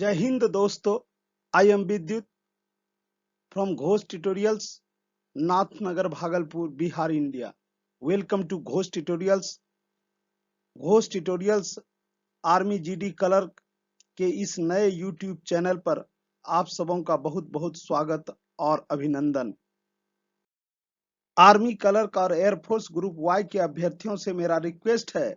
जय हिंद दोस्तों, I am Vidyut from Ghosh tutorials, Nathnagar, Bhagalpur, Bihar, India. Welcome to Ghosh tutorials. Ghosh tutorials army GD clerk के इस नए यूट्यूब चैनल पर आप सबों का बहुत बहुत स्वागत और अभिनंदन। आर्मी क्लर्क और एयरफोर्स ग्रुप वाई के अभ्यर्थियों से मेरा रिक्वेस्ट है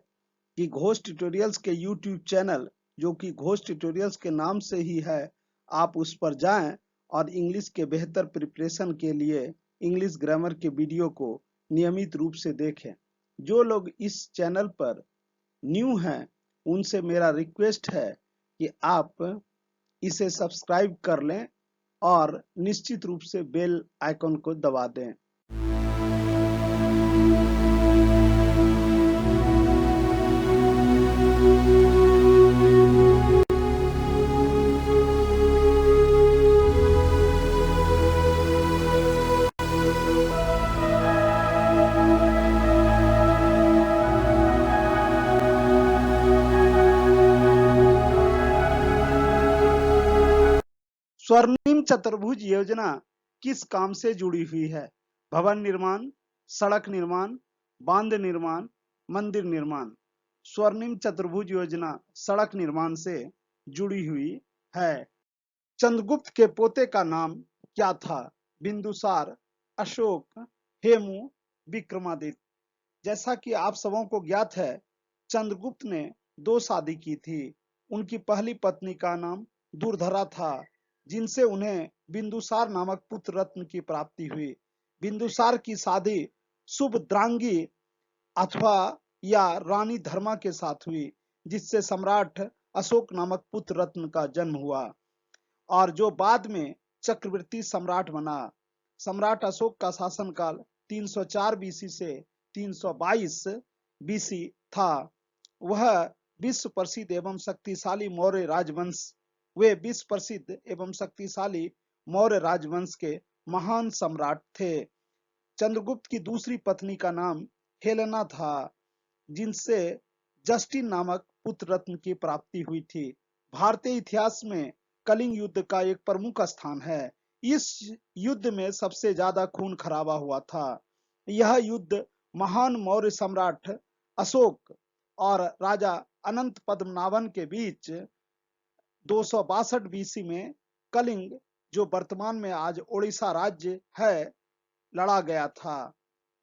कि घोष ट्यूटोरियल्स के यूट्यूब चैनल, जो कि घोष ट्यूटोरियल्स के नाम से ही है, आप उस पर जाएं और इंग्लिश के बेहतर प्रिपरेशन के लिए इंग्लिश ग्रामर के वीडियो को नियमित रूप से देखें। जो लोग इस चैनल पर न्यू हैं, उनसे मेरा रिक्वेस्ट है कि आप इसे सब्सक्राइब कर लें और निश्चित रूप से बेल आइकन को दबा दें। स्वर्णिम चतुर्भुज योजना किस काम से जुड़ी हुई है? भवन निर्माण, सड़क निर्माण, बांध निर्माण, मंदिर निर्माण। स्वर्णिम चतुर्भुज योजना सड़क निर्माण से जुड़ी हुई है। चंद्रगुप्त के पोते का नाम क्या था? बिंदुसार, अशोक, हेमू, विक्रमादित्य। जैसा कि आप सबों को ज्ञात है, चंद्रगुप्त ने 2 शादी की थी। उनकी पहली पत्नी का नाम दुर्धरा था, जिनसे उन्हें बिंदुसार नामक पुत्र रत्न की प्राप्ति हुई। बिंदुसार की शादी सुभद्रांगी अथवा या रानी धर्मा के साथ हुई, जिससे सम्राट अशोक नामक पुत्र रत्न का जन्म हुआ और जो बाद में चक्रवर्ती सम्राट बना। सम्राट अशोक का शासनकाल 304 बीसी से 322 बीसी था। वह विश्व प्रसिद्ध एवं शक्तिशाली मौर्य राजवंश वे विश्व प्रसिद्ध एवं शक्तिशाली मौर्य राजवंश के महान सम्राट थे। चंद्रगुप्त की दूसरी पत्नी का नाम हेलेना था, जिनसे जस्टिन नामक पुत्र रत्न की प्राप्ति हुई थी। भारतीय इतिहास में कलिंग युद्ध का एक प्रमुख स्थान है। इस युद्ध में सबसे ज्यादा खून खराबा हुआ था। यह युद्ध महान मौर्य सम्राट अशोक और राजा अनंत पद्मनाभन के बीच 262 बीसी में कलिंग, जो वर्तमान में आज ओडिशा राज्य है, लड़ा गया था।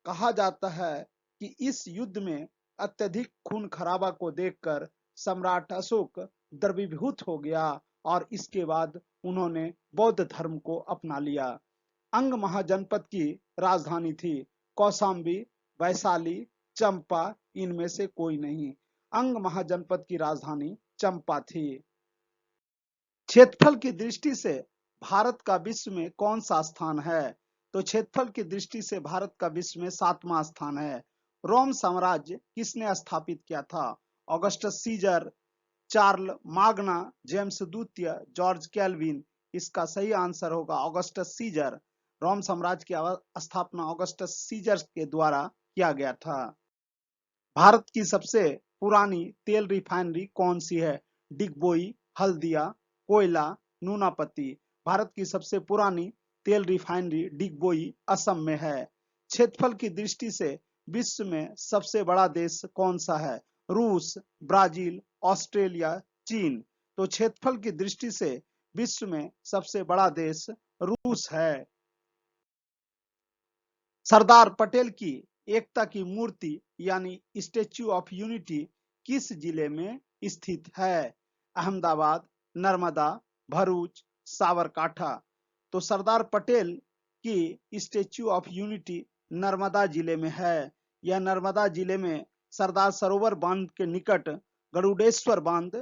कहा जाता है कि इस युद्ध में अत्यधिक खून खराबा को देखकर सम्राट अशोक द्रवीभूत हो गया और इसके बाद उन्होंने बौद्ध धर्म को अपना लिया। अंग महाजनपद की राजधानी थी। कौशाम्बी, वैशाली, चंपा इनमें से कोई नहीं। अंग महाजनपद की राजधानी चंपा थी। क्षेत्रफल की दृष्टि से भारत का विश्व में कौन सा स्थान है? तो क्षेत्रफल की दृष्टि से भारत का विश्व में 7वां स्थान है। रोम साम्राज्य किसने स्थापित किया था? ऑगस्टस सीजर, चार्ल माग्ना, जेम्स द्वितीय, जॉर्ज कैल्विन। इसका सही आंसर होगा ऑगस्टस सीजर। रोम साम्राज्य की स्थापना ऑगस्टस सीजर के द्वारा किया गया था। भारत की सबसे पुरानी तेल रिफाइनरी कौन सी है? डिगबोई, हल्दिया, कोयला, नूनापति। भारत की सबसे पुरानी तेल रिफाइनरी डिगबोई असम में है। क्षेत्रफल की दृष्टि से विश्व में सबसे बड़ा देश कौन सा है? रूस, ब्राजील, ऑस्ट्रेलिया, चीन। तो क्षेत्रफल की दृष्टि से विश्व में सबसे बड़ा देश रूस है। सरदार पटेल की एकता की मूर्ति यानी स्टेच्यू ऑफ यूनिटी किस जिले में स्थित है? अहमदाबाद, नर्मदा, भरूच, साबरकांठा। तो सरदार पटेल की स्टेच्यू ऑफ यूनिटी नर्मदा जिले में है। यह नर्मदा जिले में सरदार सरोवर बांध के निकट गरुड़ेश्वर बांध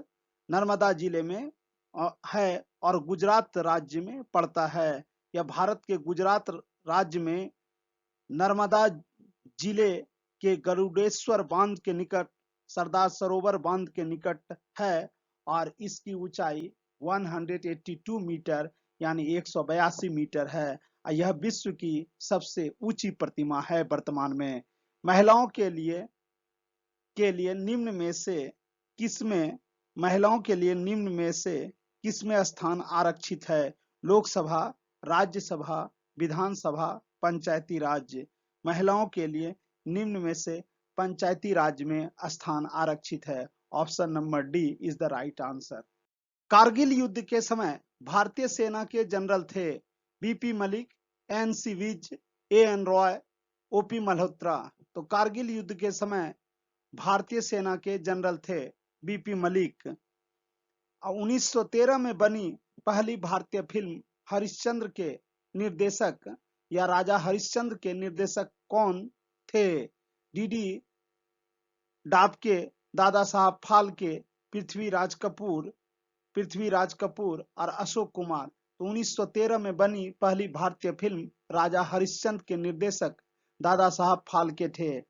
नर्मदा जिले में है और गुजरात राज्य में पड़ता है। यह भारत के गुजरात राज्य में नर्मदा जिले के गरुड़ेश्वर बांध के निकट सरदार सरोवर बांध के निकट है और इसकी ऊंचाई 182 मीटर यानी 182 मीटर है। यह विश्व की सबसे ऊंची प्रतिमा है वर्तमान में। महिलाओं के लिए निम्न में से किसमें स्थान आरक्षित है? लोकसभा, राज्यसभा, विधानसभा, पंचायती राज। महिलाओं के लिए निम्न में से पंचायती राज में स्थान आरक्षित है। Option number D is the right answer. Kargil युद्ध के समय भारतीय सेना के जनरल थे BP Malik, NC Vij, AN Roy, OP Malhotra. तो कारगिल युद्ध के समय भारतीय सेना के जनरल थे बीपी मलिक। 1913 में बनी पहली भारतीय फिल्म हरिश्चंद्र के निर्देशक या राजा हरिश्चंद्र के निर्देशक कौन थे? डीडी डाबके, दादा साहब फाल्के, पृथ्वीराज कपूर और अशोक कुमार। तो 1913 में बनी पहली भारतीय फिल्म राजा हरिश्चंद्र के निर्देशक दादा साहब फाल्के थे।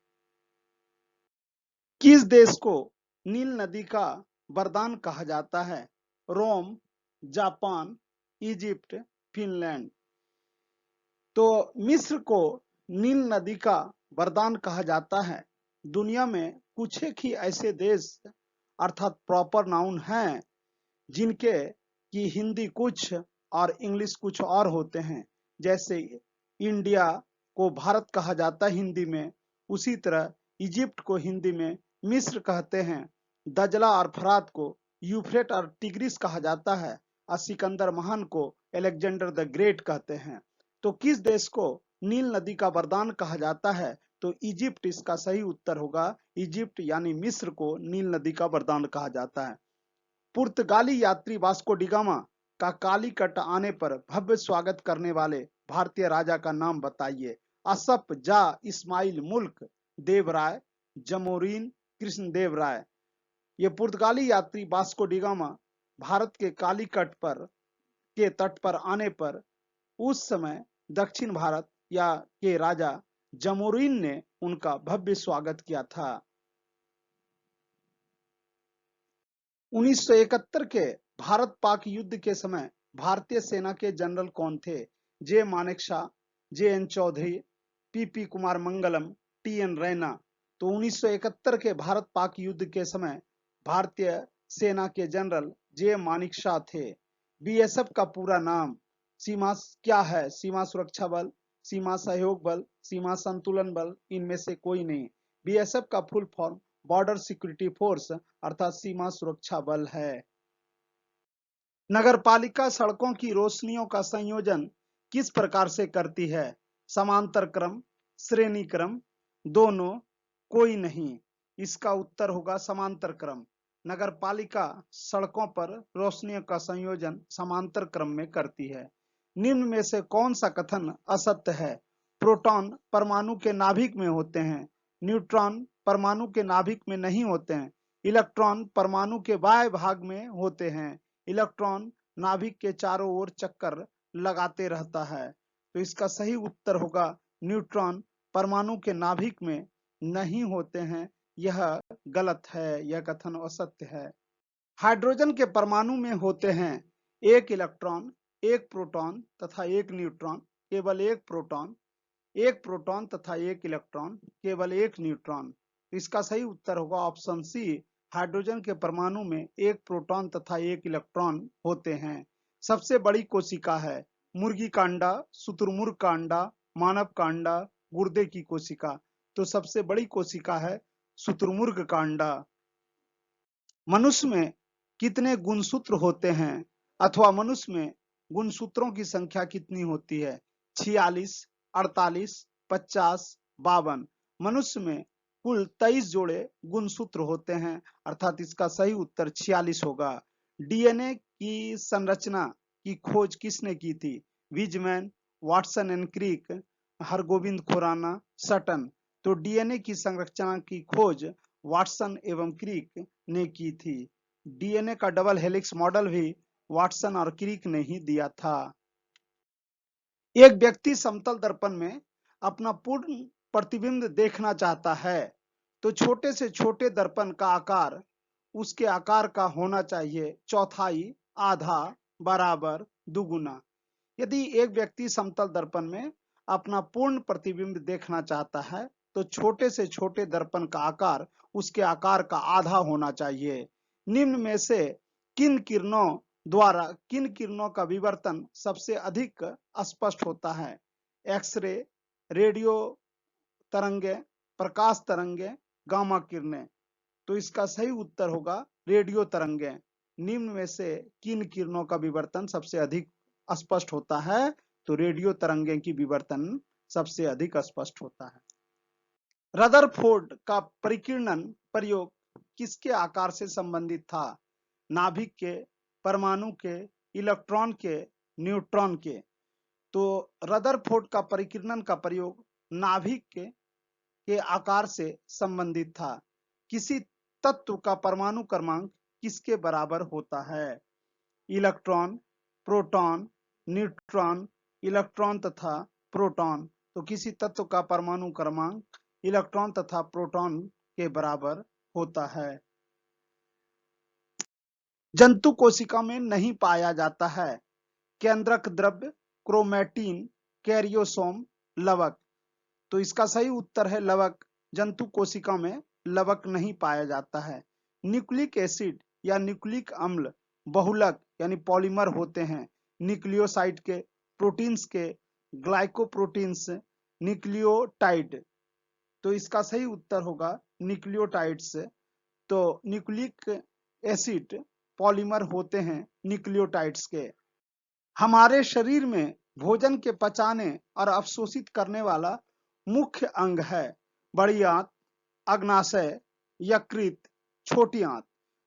किस देश को नील नदी का वरदान कहा जाता है? रोम, जापान, इजिप्ट, फिनलैंड। तो मिस्र को नील नदी का वरदान कहा जाता है। दुनिया में कुछ एक ही ऐसे देश अर्थात प्रॉपर नाउन हैं जिनके की हिंदी कुछ और इंग्लिश कुछ और होते हैं। जैसे इंडिया को भारत कहा जाता है हिंदी में, उसी तरह इजिप्ट को हिंदी में मिस्र कहते हैं। दजला और फरात को यूफ्रेट और टिग्रिस कहा जाता है और सिकंदर महान को अलेक्जेंडर द ग्रेट कहते हैं। तो किस देश को नील नदी का वरदान कहा जाता है? तो इजिप्ट इसका सही उत्तर होगा। इजिप्ट यानी मिस्र को नील नदी का वरदान कहा जाता है। पुर्तगाली यात्री वास्को डिगामा का कालीकट आने पर भव्य स्वागत करने वाले भारतीय राजा का नाम बताइए। असफ जा इस्माइल मुल्क देवराय, जमोरीन कृष्णदेव राय। ये पुर्तगाली यात्री वास्को डिगामा भारत के कालीकट पर के तट पर आने पर उस समय दक्षिण भारत या के राजा जमोरीन ने उनका भव्य स्वागत किया था। 1971 के भारत पाक युद्ध के समय भारतीय सेना के जनरल कौन थे? J Manekshaw, J N Chaudhuri, PP Kumar Mangalam, T N Raina. तो 1971 के भारत पाक युद्ध के समय भारतीय सेना के जनरल जे मानेकशॉ थे। बीएसएफ का पूरा नाम सीमा क्या है? सीमा सुरक्षा बल, सीमा सहयोग बल, सीमा संतुलन बल, इनमें से कोई नहीं। बीएसएफ का full form border security force अर्थात सीमा सुरक्षा बल है। नगरपालिका सड़कों की रोशनियों का संयोजन किस प्रकार से करती है? समांतर क्रम, श्रेणी क्रम, दोनों, कोई नहीं। इसका उत्तर होगा समांतर क्रम। नगरपालिका सड़कों पर रोशनियों का संयोजन समांतर क्रम में करती है। निम्न में से कौन सा कथन असत्य है? प्रोटॉन परमाणु के नाभिक में होते हैं, न्यूट्रॉन परमाणु के नाभिक में नहीं होते हैं, इलेक्ट्रॉन परमाणु के बाह्य भाग में होते हैं, इलेक्ट्रॉन नाभिक के चारों ओर चक्कर लगाते रहता है। तो इसका सही उत्तर होगा न्यूट्रॉन परमाणु के नाभिक में नहीं होते हैं। यह गलत है, यह कथन असत्य है। हाइड्रोजन के परमाणु में होते हैं एक इलेक्ट्रॉन, एक प्रोटॉन तथा एक न्यूट्रॉन, केवल एक प्रोटॉन तथा एक इलेक्ट्रॉन, केवल एक न्यूट्रॉन। इसका सही उत्तर होगा ऑप्शन सी। हाइड्रोजन के परमाणु में एक प्रोटॉन तथा एक इलेक्ट्रॉन होते हैं। सबसे बड़ी कोशिका है मुर्गी का अंडा, शुतुरमुर्ग का अंडा, मानव का अंडा, गुर्दे की कोशिका। तो सबसे बड़ी कोशिका है शुतुरमुर्ग का अंडा। मनुष्य में कितने गुणसूत्र होते हैं अथवा मनुष्य में गुणसूत्रों की संख्या कितनी होती है? 46, 48, 50, 52। मनुष्य में कुल 23 जोड़े गुणसूत्र होते हैं अर्थात इसका सही उत्तर 46 होगा। डीएनए की संरचना की खोज किसने की थी? Wiseman, Watson and Crick, Hargobind Khorana, Sutton. तो डीएनए की संरचना की खोज वाटसन एवं क्रिक ने की थी। डीएनए का डबल हेलिक्स मॉडल भी वाटसन और क्रिक ने ही दिया था। एक व्यक्ति समतल दर्पण में अपना पूर्ण प्रतिबिंब देखना चाहता है तो छोटे से छोटे दर्पण का आकार उसके आकार का होना चाहिए चौथाई, आधा, बराबर, दुगुना। यदि एक व्यक्ति समतल दर्पण में अपना पूर्ण प्रतिबिंब देखना चाहता है तो छोटे से छोटे दर्पण का आकार उसके आकार का आधा होना चाहिए। निम्न में से किन किरणों द्वारा किन किरणों का विवर्तन सबसे अधिक स्पष्ट होता है? एक्सरे, रेडियो तरंगे, प्रकाश तरंगे, गामा किरणें। तो इसका सही उत्तर होगा रेडियो तरंगे। निम्न में से किन किरणों का विवर्तन सबसे अधिक स्पष्ट होता है? तो रेडियो तरंगे की विवर्तन सबसे अधिक स्पष्ट होता है। रदरफोर्ड का परिकीर्णन प्रयोग किसके आकार से संबंधित था? नाभिक के, परमाणु के, इलेक्ट्रॉन के, न्यूट्रॉन के। तो रदरफोर्ड का परिकीर्णन का प्रयोग नाभिक के आकार से संबंधित था। किसी तत्व का परमाणु क्रमांक किसके बराबर होता है? इलेक्ट्रॉन, प्रोटॉन, न्यूट्रॉन, इलेक्ट्रॉन तथा प्रोटॉन। तो किसी तत्व का परमाणु क्रमांक इलेक्ट्रॉन तथा प्रोटॉन के बराबर होता है। जंतु कोशिका में नहीं पाया जाता है। केंद्रक द्रव्य, क्रोमैटिन, कैरियोसोम, लवक। तो इसका सही उत्तर है लवक। जंतु कोशिका में लवक नहीं पाया जाता है। न्यूक्लिक एसिड या न्यूक्लिक अम्ल बहुलक यानी पॉलीमर होते हैं न्यूक्लियोसाइड के, प्रोटीन्स के, ग्लाइकोप्रोटीन्स, न्यूक्लियोटाइड। तो इसका सही उत्तर होगा न्यूक्लियोटाइड्स। तो न्यूक्लिक एसिड पॉलीमर होते हैं न्यूक्लियोटाइड्स के। हमारे शरीर में भोजन के पचाने और अवशोषित करने वाला मुख्य अंग है बड़ी आंत, अग्नाशय, यकृत, छोटी आंत।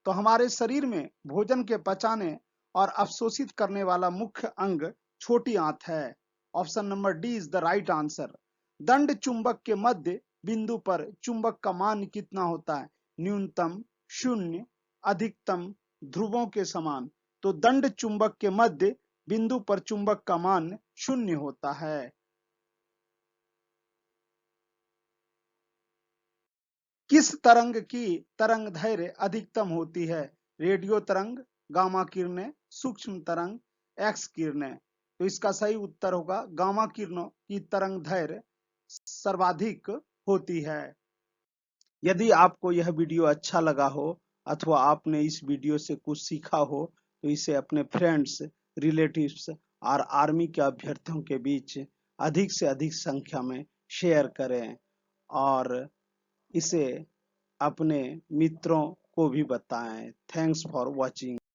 तो हमारे शरीर में भोजन के पचाने और अवशोषित करने वाला मुख्य अंग छोटी आंत है। Option number D is the right answer. दंड चुंबक के मध्य बिंदु पर चुंबक का मान कितना होता है? न्यूनतम, शून्य, अधिकतम, ध्रुवों के समान। तो दंड चुंबक के मध्य बिंदु पर चुंबक का मान शून्य होता है। किस तरंग की तरंग दैर्घ्य अधिकतम होती है? रेडियो तरंग, गामा किरणें, सूक्ष्म तरंग, एक्स किरणें। तो इसका सही उत्तर होगा गामा किरणों की तरंग दैर्घ्य सर्वाधिक होती है। यदि आपको यह वीडियो अच्छा लगा हो अथवा आपने इस वीडियो से कुछ सीखा हो तो इसे अपने फ्रेंड्स, रिलेटिव्स और आर्मी के अभ्यर्थियों के बीच अधिक से अधिक संख्या में शेयर करें और इसे अपने मित्रों को भी बताएं। Thanks for watching.